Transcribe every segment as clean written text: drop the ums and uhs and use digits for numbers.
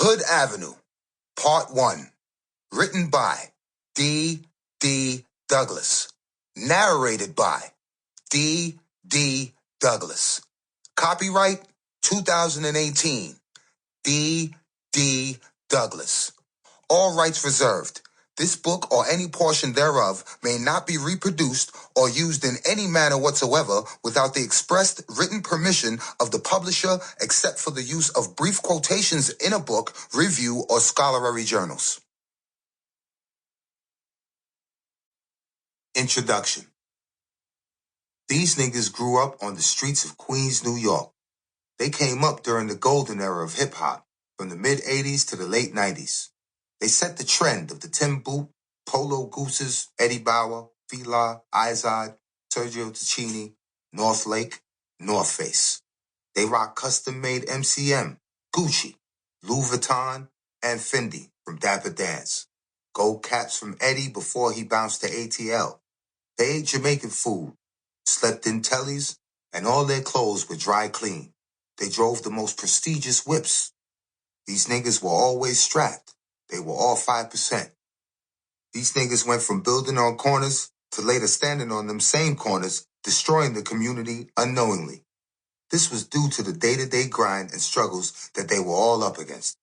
Hood Avenue, Part 1. Written by D.Douglas Douglas. Narrated by D.Douglas Douglas. Copyright 2018. D.Douglas Douglas. All rights reserved. This book or any portion thereof may not be reproduced or used in any manner whatsoever without the expressed written permission of the publisher, except for the use of brief quotations in a book, review, or scholarly journals. Introduction. These niggas grew up on the streets of Queens, New York. They came up during the golden era of hip-hop, from the mid-'80s to the late '90s. They set the trend of the Tim Boot, Polo Gooses, Eddie Bauer, Fila, Izod, Sergio Tacchini, North Lake, North Face. They rock custom-made MCM, Gucci, Louis Vuitton, and Fendi from Dapper Dance. Gold caps from Eddie before he bounced to ATL. They ate Jamaican food, slept in tellies, and all their clothes were dry clean. They drove the most prestigious whips. These niggas were always strapped. They were all 5%. These niggas went from building on corners to later standing on them same corners, destroying the community unknowingly. This was due to the day-to-day grind and struggles that they were all up against.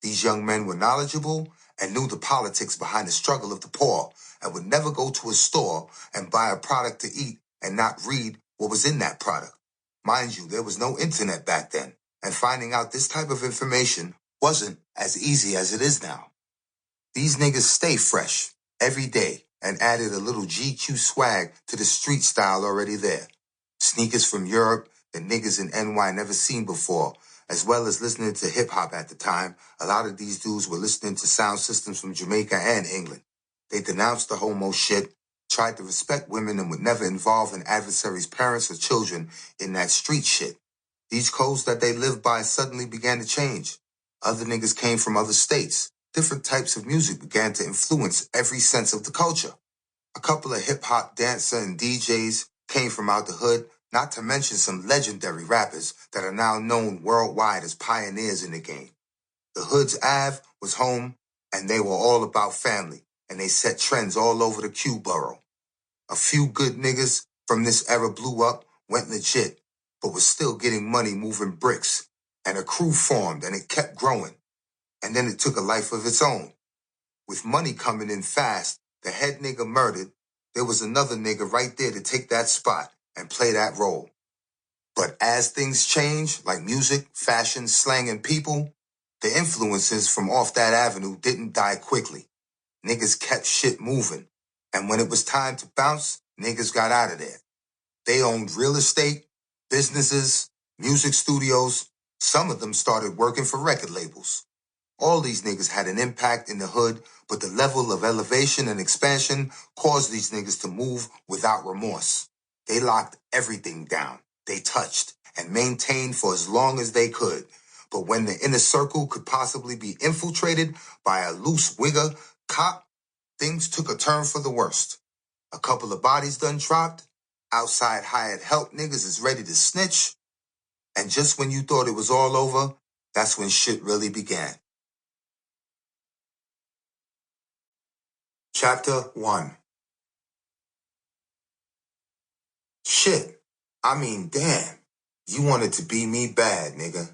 These young men were knowledgeable and knew the politics behind the struggle of the poor and would never go to a store and buy a product to eat and not read what was in that product. Mind you, there was no internet back then, and finding out this type of information wasn't as easy as it is now. These niggas stay fresh every day and added a little GQ swag to the street style already there. Sneakers from Europe that niggas in NY never seen before, as well as listening to hip-hop at the time. A lot of these dudes were listening to sound systems from Jamaica and England. They denounced the homo shit, tried to respect women, and would never involve an adversary's parents or children in that street shit. These codes that they lived by suddenly began to change. Other niggas came from other states. Different types of music began to influence every sense of the culture. A couple of hip-hop dancer and DJs came from out the hood, not to mention some legendary rappers that are now known worldwide as pioneers in the game. The hood's Ave was home, and they were all about family, and they set trends all over the Q borough. A few good niggas from this era blew up, went legit, but was still getting money moving bricks, and a crew formed, and it kept growing. And then it took a life of its own. With money coming in fast, the head nigga murdered, there was another nigga right there to take that spot and play that role. But as things change, like music, fashion, slang, and people, the influences from off that avenue didn't die quickly. Niggas kept shit moving. And when it was time to bounce, niggas got out of there. They owned real estate, businesses, music studios. Some of them started working for record labels. All these niggas had an impact in the hood, but the level of elevation and expansion caused these niggas to move without remorse. They locked everything down. They touched and maintained for as long as they could. But when the inner circle could possibly be infiltrated by a loose wigger cop, things took a turn for the worst. A couple of bodies done dropped. Outside hired help niggas is ready to snitch. And just when you thought it was all over, that's when shit really began. Chapter 1. Shit. I mean, damn. You wanted to be me bad, nigga.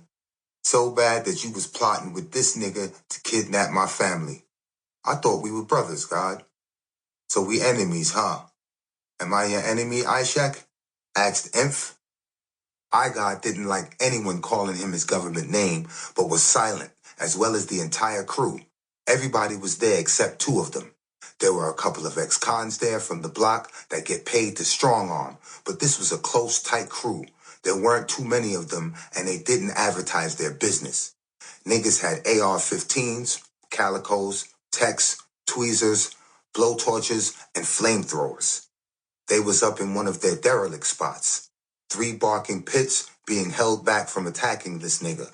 So bad that you was plotting with this nigga to kidnap my family. I thought we were brothers, God. So we enemies, huh? Am I your enemy, Ishak? Asked Inf. God didn't like anyone calling him his government name, but was silent, as well as the entire crew. Everybody was there except two of them. There were a couple of ex-cons there from the block that get paid to strong arm, but this was a close, tight crew. There weren't too many of them, and they didn't advertise their business. Niggas had AR-15s, calicos, techs, tweezers, blowtorches, and flamethrowers. They was up in one of their derelict spots. 3 barking pits being held back from attacking this nigga.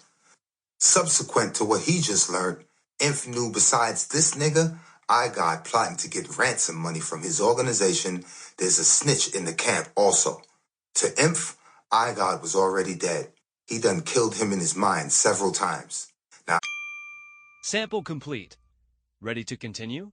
Subsequent to what he just learned, Inf knew besides this nigga, God plotting to get ransom money from his organization, there's a snitch in the camp also. To Inf, God was already dead. He done killed him in his mind several times. Now, Sample complete. Ready to continue?